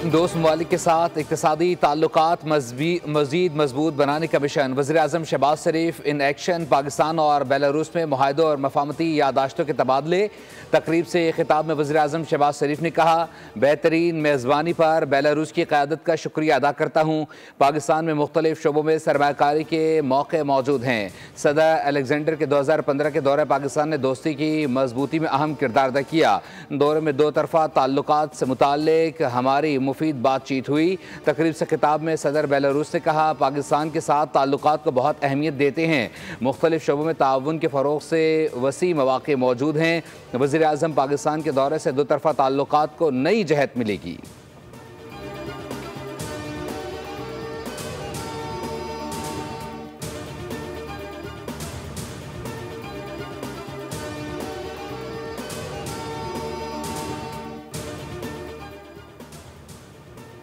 दोस्त ममालिक के साथ इक़्तिसादी ताल्लुकात मज़ीद मजबूत बनाने का मिशन। वज़ीर-ए-आज़म शहबाज शरीफ इन एक्शन। पाकिस्तान और बेलारूस में मुआहदों और मफाहमती यादाश्तों के तबादले। तकरीब से खिताब में वज़ीर-ए-आज़म शहबाज शरीफ ने कहा, बेहतरीन मेज़बानी पर बेलारूस की क़यादत का शुक्रिया अदा करता हूँ। पाकिस्तान में मुख्तलिफ शोबों में सरमायाकारी के मौके मौजूद हैं। सदर अलेक्जेंडर के 2015 के दौरे पाकिस्तान ने दोस्ती की मजबूती में अहम किरदार अदा किया। दौरे में दो तरफ़ा ताल्लुकात से मुताल्लिक हमारी मुफीद बातचीत हुई। तकरीब से खिताब में सदर बेलारूस ने कहा, पाकिस्तान के साथ ताल्लुकात को बहुत अहमियत देते हैं। मुख्तलिफ शोबों में ताउन के फ़रोग़ से वसी मौक़े मौजूद हैं। वज़ीर-ए-आज़म पाकिस्तान के दौरे से दो तरफ़ा ताल्लुकात को नई जहत मिलेगी।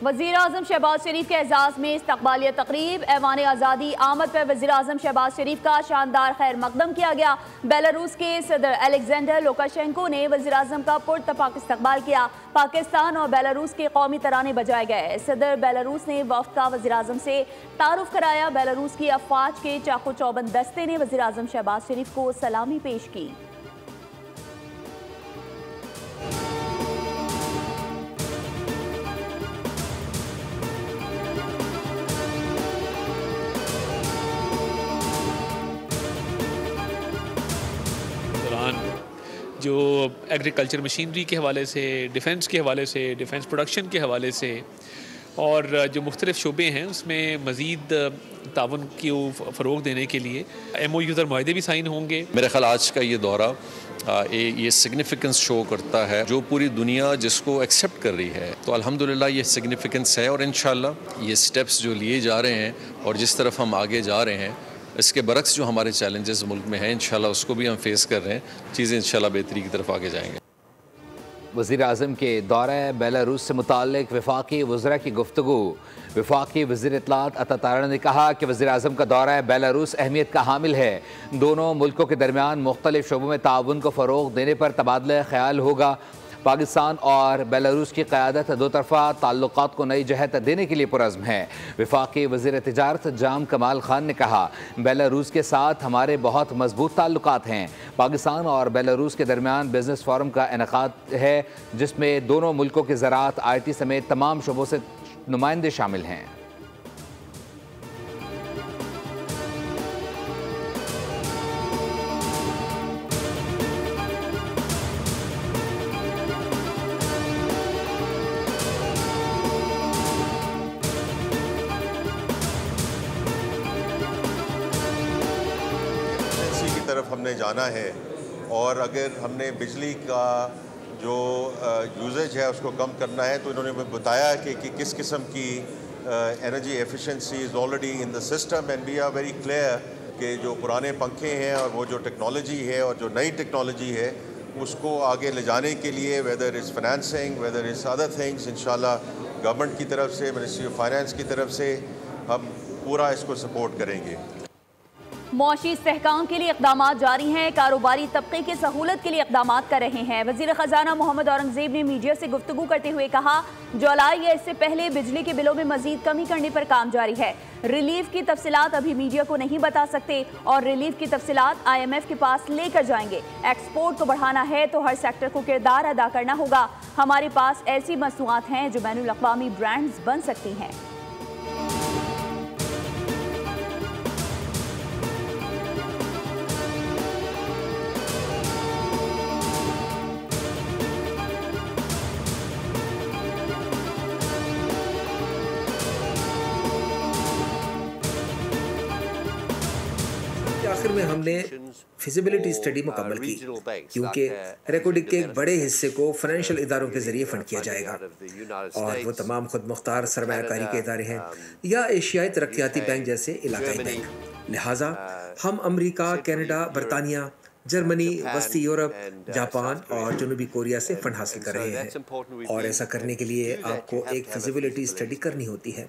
वज़ीर-ए-आज़म शहबाज शरीफ के एजाज़ में इस्तक़बालिया तक़रीब। ऐवान आज़ादी आमद पर वज़ीर-ए-आज़म शहबाज शरीफ का शानदार खैर मकदम किया गया। बेलारूस के सदर अलेक्जेंडर लुकाशेंको ने वज़ीर-ए-आज़म का पुरतपाक इस्तक़बाल किया। पाकिस्तान और बेलारूस के कौमी तराने बजाए गए। सदर बेलारूस ने वफ़द का वज़ीर-ए-आज़म से तारुफ़ कराया। बेलारूस की अफ़वाज के चाको चौबंद दस्ते ने वज़ीर-ए-आज़म शहबाज शरीफ को सलामी पेश की। जो एग्रीकल्चर मशीनरी के हवाले से, डिफेंस के हवाले से, डिफेंस प्रोडक्शन के हवाले से और जो मुख्तलिफ शोबे हैं उसमें मज़ीद ताउन को फ़रोग़ देने के लिए MOUs और मुआहदे भी साइन होंगे। मेरे ख्याल आज का ये दौरा ये सिग्निफिकेंस शो करता है, जो पूरी दुनिया जिसको एक्सेप्ट कर रही है, तो अल्हम्दुलिल्लाह ये सिग्निफिकेंस है। और इंशाअल्लाह ये स्टेप्स जो लिए जा रहे हैं और जिस तरफ हम आगे जा रहे हैं, इसके बरक्स जो हमारे चैलेंजेस मुल्क में हैं, इंशाल्लाह उसको भी हम फेस कर रहे हैं। चीज़ें इंशाल्लाह बेहतरी की तरफ आगे जाएंगे। वज़ीर-ए-आज़म के दौरे बेलारूस से मुताल्लिक़ वफ़ाक़ी वज़रा की गुफ्तगू। वफ़ाक़ी वज़ीर इत्तलात अता तारा ने कहा कि वज़ीर-ए-आज़म का दौरा बेलारूस अहमियत का हामिल है। दोनों मुल्कों के दरमियान मुख्तलिफ शोबों में ताउन को फ़रोग़ देने पर तबादला ख़याल होगा। पाकिस्तान और बेलारूस की क़यादत दो तरफ़ा ताल्लुकात को नई जहत देने के लिए पुरज़्म है। वफ़ाक़ी वज़ीर तिजारत जाम कमाल खान ने कहा, बेलारूस के साथ हमारे बहुत मजबूत ताल्लुकात हैं। पाकिस्तान और बेलारूस के दरमियान बिजनेस फोरम का इनेकाद है, जिसमें दोनों मुल्कों के ज़राअत, IT समेत तमाम शोबों से नुमाइंदे शामिल हैं। तरफ हमने जाना है और अगर हमने बिजली का जो यूजेज है उसको कम करना है, तो इन्होंने बताया कि किस किस्म की energy efficiency is already in the system and we are very clear कि जो पुराने पंखे हैं और वो जो टेक्नोलॉजी है और जो नई टेक्नोलॉजी है उसको आगे ले जाने के लिए whether is financing, whether is other things, इंशाल्लाह गवर्नमेंट की तरफ से, मिनिस्ट्री ऑफ फाइनेंस की तरफ से हम पूरा इसको सपोर्ट करेंगे। मुआशी इस्तेहकाम के लिए इक़दाम जारी हैं। कारोबारी तबके की सहूलत के लिए इक़दाम कर रहे हैं। वज़ीर ख़जाना मोहम्मद औरंगज़ेब ने मीडिया से गुफ्तगू करते हुए कहा, जुलाई या इससे पहले बिजली के बिलों में मज़ीद कमी करने पर काम जारी है। रिलीफ की तफसीलात अभी मीडिया को नहीं बता सकते और रिलीफ की तफसीलात IMF के पास लेकर जाएंगे। एक्सपोर्ट को बढ़ाना है तो हर सेक्टर को किरदार अदा करना होगा। हमारे पास ऐसी मसनूआत हैं जो बैनुल अक़वामी ब्रांड्स बन सकती हैं। आखिर में हमने फिजिबिलिटी स्टडी मुकम्मल की, क्योंकि रिकॉर्डिंग के एक बड़े हिस्से को फाइनेंशियल इदारों के जरिए फंड किया जाएगा और वो तमाम खुद मुख्तार सरमायाकारी के इदारे हैं या एशियाई तरक्याती बैंक जैसे इलाकाई बैंक। लिहाजा हम अमरीका, कनाडा, बरतानिया, जर्मनी, वस्ती यूरोप, जापान और जनूबी कोरिया से फंड हासिल कर रहे हैं और ऐसा करने के लिए आपको एक फिजिबिलिटी स्टडी करनी होती है।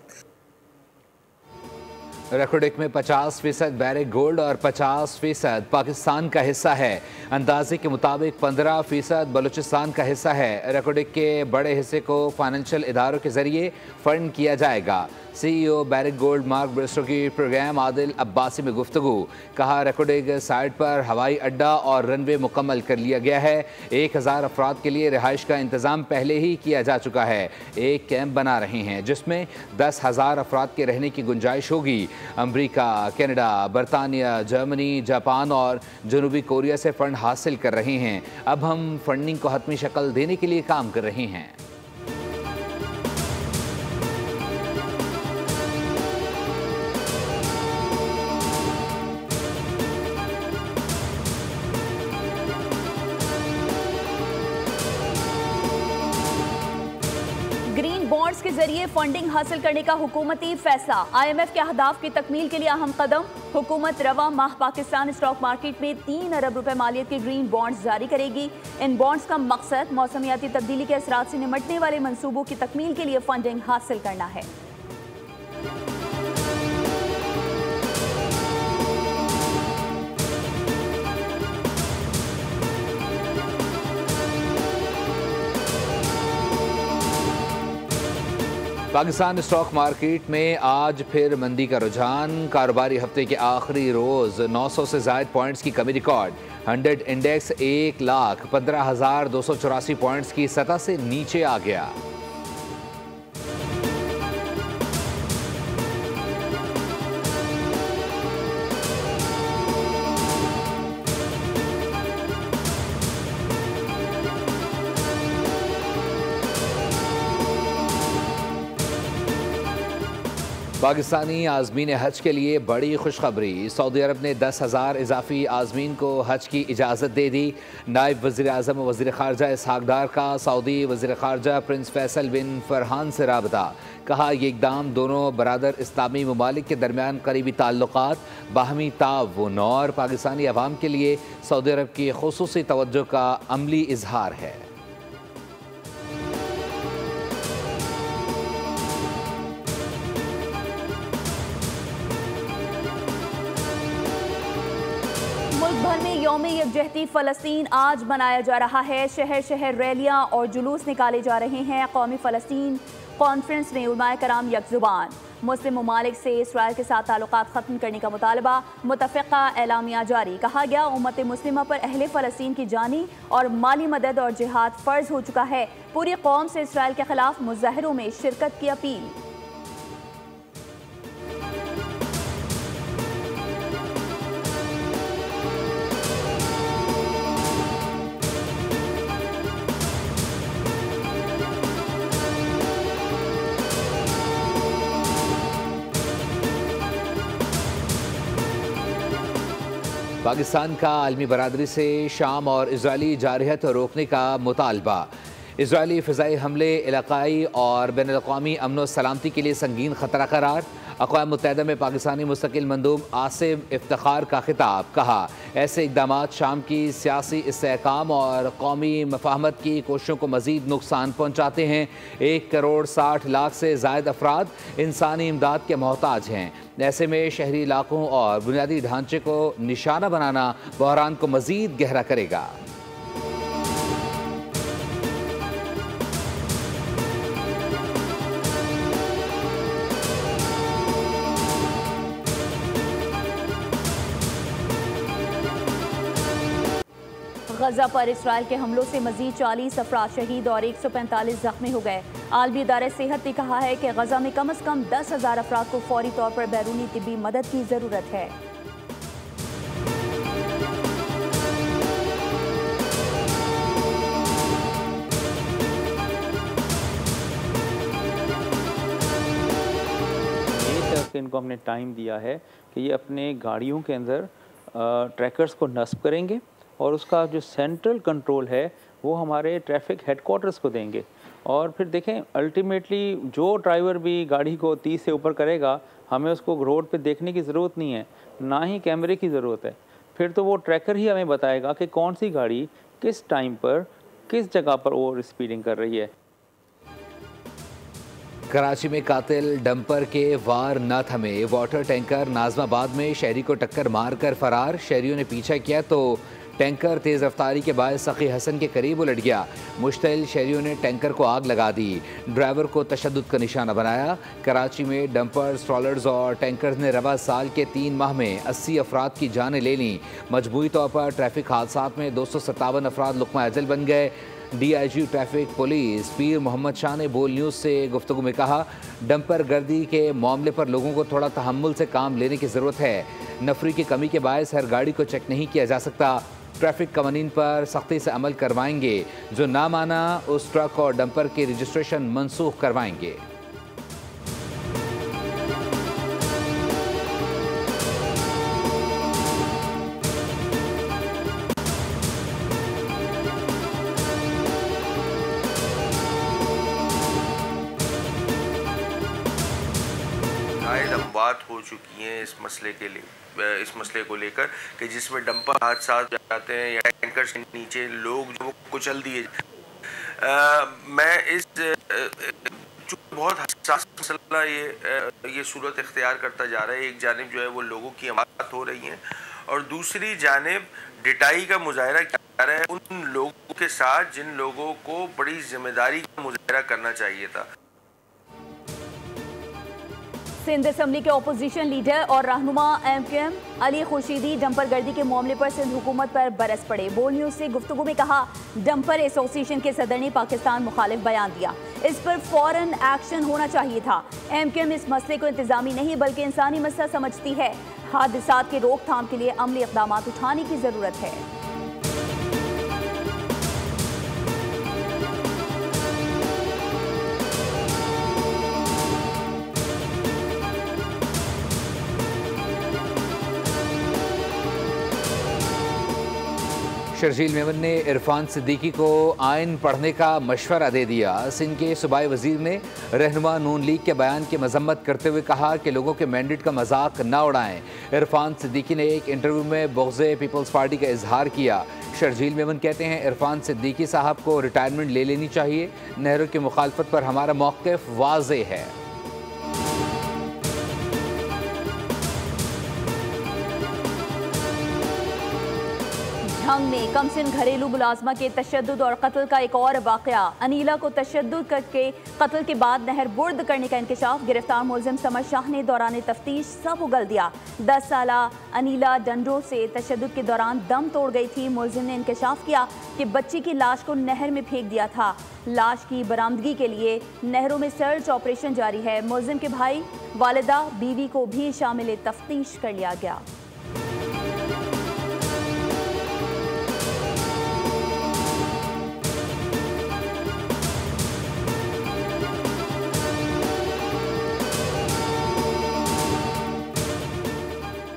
रेकोडिक में 50% बैरिक गोल्ड और 50% पाकिस्तान का हिस्सा है। अंदाजे के मुताबिक 15% बलूचिस्तान का हिस्सा है। रेकोडिक के बड़े हिस्से को फाइनेंशियल इदारों के जरिए फंड किया जाएगा। CEO Barrick Gold Mark Bristow की प्रोग्राम आदिल अब्बासी में गुफ्तगू। कहा रेकोडिक साइट पर हवाई अड्डा और रनवे मुकम्मल कर लिया गया है। 1000 अफराद के लिए रिहाइश का इंतज़ाम पहले ही किया जा चुका है। एक कैंप बना रहे हैं जिसमें 10,000 अफराद के रहने की गुंजाइश होगी। अमरीका, कनाडा, बरतानिया, जर्मनी, जापान और जनूबी कोरिया से फ़ंड हासिल कर रहे हैं। अब हम फंडिंग को हतमी शक्ल देने के लिए काम कर रहे हैं। ग्रीन बॉन्ड्स के जरिए फंडिंग हासिल करने का हुकूमती फैसला। IMF के अहदाफ की तकमील के लिए अहम कदम। हुकूमत रवा माह पाकिस्तान स्टॉक मार्केट में 3 अरब रुपए मालियत के ग्रीन बॉन्ड्स जारी करेगी। इन बॉन्ड्स का मकसद मौसमियाती तब्दीली के असरात से निमटने वाले मंसूबों की तकमील के लिए फंडिंग हासिल करना है। पाकिस्तान स्टॉक मार्केट में आज फिर मंदी का रुझान। कारोबारी हफ्ते के आखिरी रोज 900 से ज़ायद पॉइंट्स की कमी रिकॉर्ड। 100 इंडेक्स 1,15,284 पॉइंट्स की सतह से नीचे आ गया। पाकिस्तानी आज़मीन हज के लिए बड़ी खुशखबरी। सऊदी अरब ने 10,000 इजाफी आज़मीन को हज की इजाज़त दे दी। नायब वज़ीर आज़म व वज़ीर ख़ारजा इसहाक़ डार का सऊदी वज़ीर ख़ारजा प्रिंस फैसल बिन फरहान से राबता। कहा यह इक़दाम दोनों बरादर इस्लामी ममालिक के दरमियान करीबी ताल्लुक़ात, बाहमी ताउन और पाकिस्तानी अवाम के लिए सऊदी अरब की ख़ुसूसी तवज्जो का अमली इजहार है। मुल्क भर में यौम यकजहती फ़लस्तीन आज मनाया जा रहा है। शहर शहर रैलियाँ और जुलूस निकाले जा रहे हैं। कौमी फ़लस्तीन कॉन्फ्रेंस में उलमाए कराम यकजुबान। मुस्लिम ममालिक से इसराइल के साथ ताल्लुकात ख़त्म करने का मुतालबा। मुतफ़िक़ा एलामिया जारी। कहा गया उम्मत मुस्लिमा पर अहले फ़लस्तीन की जानी और माली मदद और जिहाद फ़र्ज हो चुका है। पूरी कौम से इसराइल के ख़िलाफ़ मुज़ाहरों में शिरकत की अपील। पाकिस्तान का आलमी बरादरी से शाम और इजरायली जारहियत रोकने का मुतालबा। इजरायली फ़िज़ाई हमले इलाक़ाई और बैनुल-अक़वामी अमन व सलामती के लिए संगीन ख़तरा करार। अक़वाम मुत्तहिदा में पाकिस्तानी मुस्तक़िल मंदूब आसिम इफ्तिख़ार का खिताब। कहा ऐसे इक़दामात शाम की सियासी इस्तेहकाम और कौमी मफ़ाहमत की कोशिशों को मज़ीद नुकसान पहुँचाते हैं। 1 करोड़ 60 लाख से ज़ायद अफराद इंसानी इमदाद के मोहताज हैं। ऐसे में शहरी इलाकों और बुनियादी ढांचे को निशाना बनाना बहरान को मज़ीद गहरा करेगा। गजा पर इसराइल के हमलों से मजीद 40 अफराद शहीद और 145 जख्मी हो गए। आलमी इदारे सेहत ने कहा है कि गजा में कम से कम 10,000 अफराद को फौरी तौर पर बैरूनी तिब्बी मदद की जरूरत है। इनको हमने टाइम दिया है कि ये अपने गाड़ियों के अंदर ट्रैकर्स को नस्ब करेंगे और उसका जो सेंट्रल कंट्रोल है वो हमारे ट्रैफिक हेडक्वार्टर्स को देंगे। और फिर देखें अल्टीमेटली जो ड्राइवर भी गाड़ी को 30 से ऊपर करेगा हमें उसको रोड पे देखने की ज़रूरत नहीं है, ना ही कैमरे की ज़रूरत है। फिर तो वो ट्रैकर ही हमें बताएगा कि कौन सी गाड़ी किस टाइम पर किस जगह पर ओवर स्पीडिंग कर रही है। कराची में कातिल डंपर के वार न थमे, वाटर टैंकर नाजमाबाद में शहरी को टक्कर मारकर फरार। शहरियों ने पीछा किया तो टैंकर तेज़ रफ्तारी के बाद सखी हसन के करीब उलट गया। मुश्तइल शहरियों ने टैंकर को आग लगा दी, ड्राइवर को तशद्दुद का निशाना बनाया। कराची में डंपर, ट्रॉलर्स और टैंकर्स ने रवा साल के 3 माह में 80 अफराद की जानें ले लीं। मजमूई तौर पर ट्रैफिक हादसात में 257 अफराद लुक़मा अजल बन गए। DIG ट्रैफिक पुलिस पीर मोहम्मद शाह ने बोल न्यूज़ से गुफ्तगू में कहा, डंपर गर्दी के मामले पर लोगों को थोड़ा तहम्मुल से काम लेने की ज़रूरत है। नफरी की कमी के बायस हर गाड़ी को चेक नहीं किया जा सकता। ट्रैफिक कवानीन पर सख्ती से अमल करवाएंगे, जो ना माना उस ट्रक और डंपर की रजिस्ट्रेशन मनसूख करवाएंगे। बात हो चुकी है इस मसले को लेकर कि जिसमें डंपर हादसा जाते हैं या टैंकर के नीचे लोग जो कुचल दिए। मैं इस बहुत हसास मसला ये सूरत इख्तियार करता जा रहा है। एक जानिब जो है वो लोगों की हमाकत हो रही है और दूसरी जानिब डिटाई का मुजाहरा किया जा रहा है उन लोगों के साथ जिन लोगों को बड़ी जिम्मेदारी का मुजाहरा करना चाहिए था। सिंध असम्बली के अपोजिशन लीडर और रहनुमा MKM अली खुर्शीदी डंपर गर्दी के मामले पर सिंध हुकूमत पर बरस पड़े। बोल न्यूज़ से गुफ्तगू में कहा, डंपर एसोसिएशन के सदर ने पाकिस्तान मुखालिफ बयान दिया, इस पर फौरन एक्शन होना चाहिए था। MKM इस मसले को इंतजामी नहीं बल्कि इंसानी मसला समझती है। हादसात के रोकथाम के लिए अमली इक़दाम उठाने की ज़रूरत है। शर्जील मेमन ने इरफान सिद्दीकी को आइन पढ़ने का मशवरा दे दिया। सिंध के सूबाई वजीर ने रहनुमा नून लीग के बयान की मजम्मत करते हुए कहा कि लोगों के मैंडेट का मजाक न उड़ाएं। इरफान सिद्दीकी ने एक इंटरव्यू में बुग़्ज़े पीपल्स पार्टी का इजहार किया। शर्जील मेमन कहते हैं, इरफान सिद्दीकी साहब को रिटायरमेंट ले लेनी चाहिए। नेहरू की मुखालफत पर हमारा मौक़िफ़ वाज़ेह है। झंग में कमसिन घरेलू मुलाजमा के तशद्दुद और कत्ल का एक और वाक़या। अनीला को तशद्दुद करके कत्ल के बाद नहर बुर्द करने का इंकशाफ। गिरफ्तार मुलजिम समर शाह ने दौरान तफ्तीश सब उगल दिया। 10 साला अनीला डंडो से तशद्दुद के दौरान दम तोड़ गई थी। मुलजिम ने इंकशाफ किया कि बच्ची की लाश को नहर में फेंक दिया था। लाश की बरामदगी के लिए नहरों में सर्च ऑपरेशन जारी है। मुलजिम के भाई, वालिदा, बीवी को भी शामिल तफ्तीश कर लिया गया।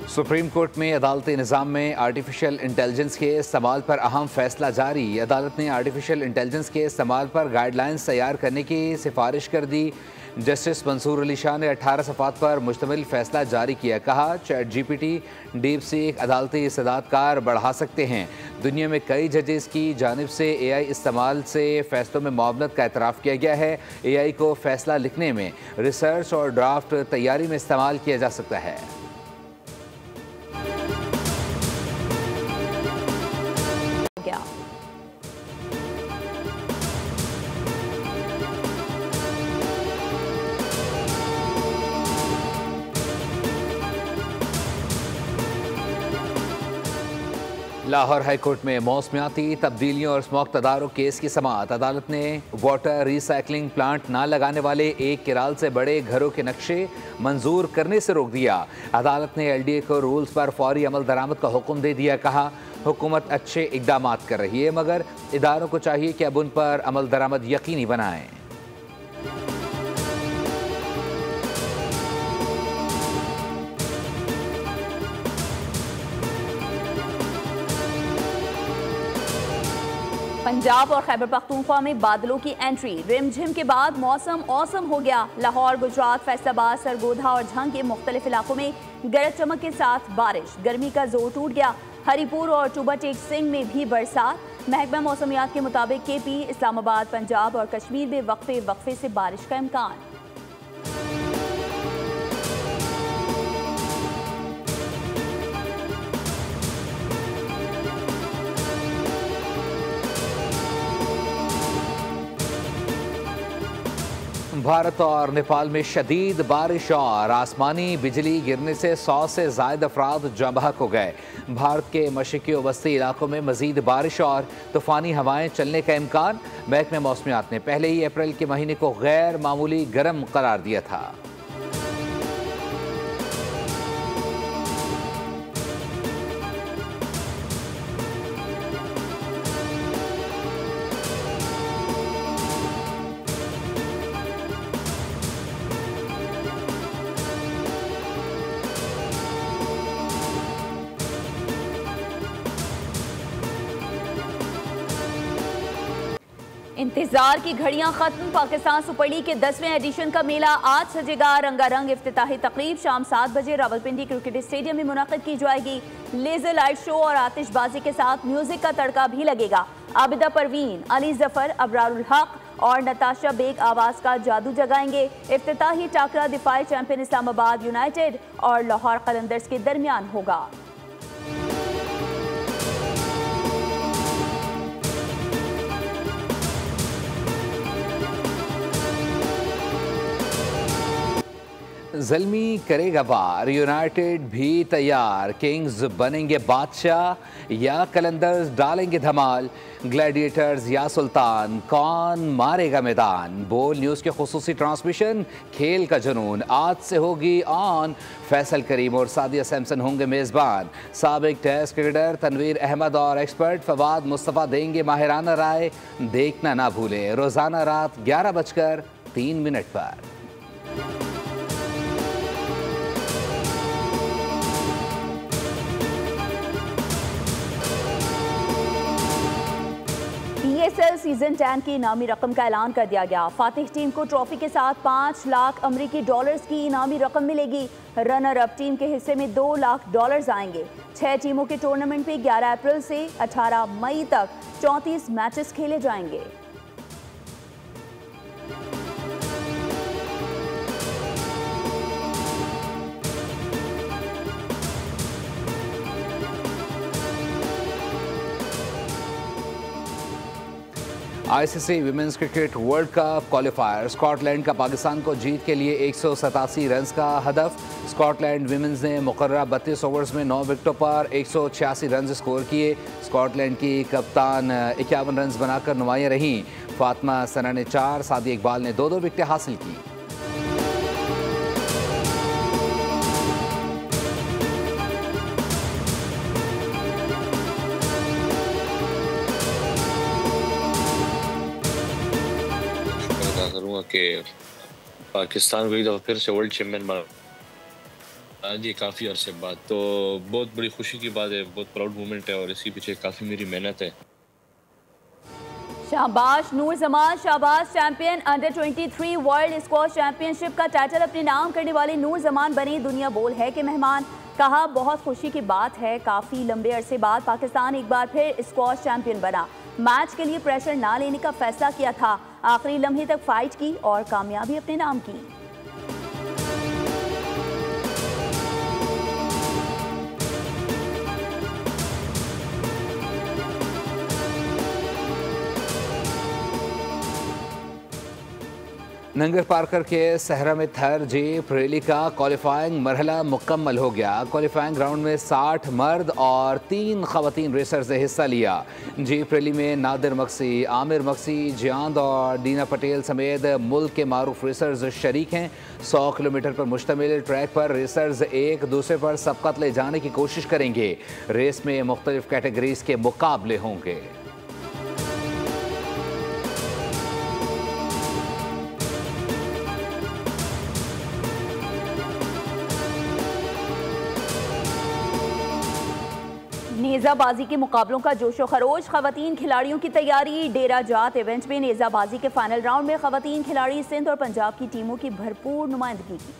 सुप्रीम कोर्ट में अदालती निज़ाम में आर्टिफिशियल इंटेलिजेंस के इस्तेमाल पर अहम फैसला जारी। अदालत ने आर्टिफिशियल इंटेलिजेंस के इस्तेमाल पर गाइडलाइंस तैयार करने की सिफारिश कर दी। जस्टिस मंसूर अली शाह ने 18 सफ़ात पर मुश्तमिल फैसला जारी किया। कहा, ChatGPT, DeepSeek अदालती इस्तेदादकार बढ़ा सकते हैं। दुनिया में कई जजेस की जानिब से AI इस्तेमाल से फ़ैसलों में मुआवनत का एतराफ़ किया गया है। AI को फ़ैसला लिखने में, रिसर्च और ड्राफ्ट तैयारी में इस्तेमाल किया जा सकता है। लाहौर हाई कोर्ट में मौसमियाती तब्दीलियों और स्मॉग तदारुक केस की समाअत। अदालत ने वाटर रिसाइकलिंग प्लांट ना लगाने वाले एक किराल से बड़े घरों के नक्शे मंजूर करने से रोक दिया। अदालत ने LDA को रूल्स पर फौरी अमल दरामद का हुक्म दे दिया। कहा, हुकूमत अच्छे इक़दाम कर रही है मगर इदारों को चाहिए कि अब उन पर अमल दरामद यकीनी बनाएं। पंजाब और खैबर पख्तूनख्वा में बादलों की एंट्री। रिमझिम के बाद मौसम औसम हो गया। लाहौर, गुजरात, फैसलाबाद, सरगोधा और झंग के मुख्तलिफ इलाकों में गरज चमक के साथ बारिश। गर्मी का जोर टूट गया। हरीपुर और टूबा टेक सिंह में भी बरसात। महकमा मौसमियात के मुताबिक KP, इस्लामाबाद, पंजाब और कश्मीर में वक्फे वक्फे से बारिश का इम्कान। भारत और नेपाल में शदीद बारिश और आसमानी बिजली गिरने से 100 से ज़ायद अफराद जाँ बहक हो गए। भारत के मशरक़ी और वस्ती इलाकों में मज़ीद बारिश और तूफ़ानी हवाएं चलने का इम्कान। महकमे मौसमियात ने पहले ही अप्रैल के महीने को गैर मामूली गर्म करार दिया था। इंतजार की घड़ियां खत्म। पाकिस्तान सुपर लीग के 10वें एडिशन का मेला आज सजेगा। रंगारंग इफ्तिताही तकरीब शाम 7 बजे रावलपिंडी क्रिकेट स्टेडियम में मुनक़िद की जाएगी। लेजर लाइट शो और आतिशबाजी के साथ म्यूजिक का तड़का भी लगेगा। आबिदा परवीन, अली जफर, अबरारुल हक और नताशा बेग आवाज का जादू जगाएंगे। इफ्तिताही टाकरा दिफाई चैंपियन इस्लामाबाद यूनाइटेड और लाहौर कलंदर्स के दरमियान होगा। ज़ल्मी करेगा वार, यूनाइटेड भी तैयार। किंग्स बनेंगे बादशाह या कलंदर्स डालेंगे धमाल। ग्लैडिएटर्स या सुल्तान, कौन मारेगा मैदान। बोल न्यूज़ के खुसूसी ट्रांसमिशन खेल का जुनून आज से होगी ऑन। फैसल करीम और सादिया सैमसन होंगे मेज़बान। साबिक टेस्ट क्रिकेटर तनवीर अहमद और एक्सपर्ट फवाद मुस्तफ़ा देंगे माहिराना राय। देखना ना भूलें रोज़ाना रात 11:03 पर। PSL सीजन 10 की इनामी रकम का ऐलान कर दिया गया। फातिह टीम को ट्रॉफी के साथ 5 लाख अमरीकी डॉलर्स की इनामी रकम मिलेगी। रनर अप टीम के हिस्से में 2 लाख डॉलर्स आएंगे। 6 टीमों के टूर्नामेंट में 11 अप्रैल से 18 मई तक 34 मैचेस खेले जाएंगे। ICC women's cricket world cup qualifier. Scotland का पाकिस्तान को जीत के लिए 187 रन का हदफ। स्कॉटलैंड विमेंस ने मुकर्ररा 32 ओवर्स में 9 विकेटों पर 186 रन स्कोर किए। स्कॉटलैंड की कप्तान 51 रन बनाकर नुमायां रहीं। फातिमा सना ने 4, सादिया इकबाल ने 2-2 विकेटें हासिल की। कि पाकिस्तान को एक दफ़ा फिर से वर्ल्ड चैम्पियन बना जी काफ़ी अरसे बाद, तो बहुत बड़ी खुशी की बात है, बहुत प्राउड मोमेंट है और इसके पीछे काफ़ी मेरी मेहनत है। Shahbaz Noor Zaman Shahbaz champion under 23 world squash championship का टाइटल अपने नाम करने वाले नूर जमान बने दुनिया बोल है के मेहमान। कहा बहुत खुशी की बात है, काफ़ी लंबे अरसे बाद पाकिस्तान एक बार फिर स्क्वॉश चैंपियन बना। मैच के लिए प्रेशर ना लेने का फैसला किया था। आखिरी लम्हे तक फाइट की और कामयाबी अपने नाम की। नंगर पार्कर के सहरा में थर जीप रैली का क्वालिफाइंग मरहला मुकम्मल हो गया। क्वालिफाइंग राउंड में 60 मर्द और 3 खवातीन रेसर्स ने हिस्सा लिया। जीप रैली में नादिर मक्सी, आमिर मक्सी, जियांद और दीना पटेल समेत मुल्क के मारूफ रेसर्स शरीक हैं। 100 किलोमीटर पर मुश्तमिल ट्रैक पर रेसर्स एक दूसरे पर सबकत ले जाने की कोशिश करेंगे। रेस में मुख्तलिफ कैटेगरीज के मुकाबले होंगे। नेज़ाबाजी के मुकाबलों का जोशो खरोश। खवातीन खिलाड़ियों की तैयारी। डेरा जात इवेंट में नेज़ाबाजी के फाइनल राउंड में खवातीन खिलाड़ी सिंध और पंजाब की टीमों की भरपूर नुमाइंदगी की।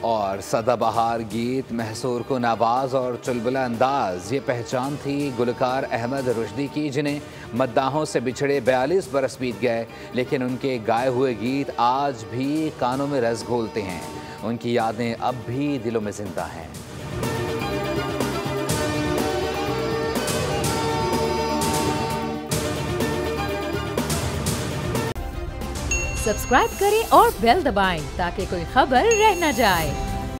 और और सदाबहार गीत, महसूर कुन आवाज़ और चुलबुला अंदाज, ये पहचान थी गुलकार अहमद रुश्दी की, जिन्हें मद्दाहों से बिछड़े 42 बरस बीत गए, लेकिन उनके गाए हुए गीत आज भी कानों में रस घोलते हैं। उनकी यादें अब भी दिलों में जिंदा हैं। सब्सक्राइब करें और बेल दबाएं ताकि कोई खबर रह न जाए।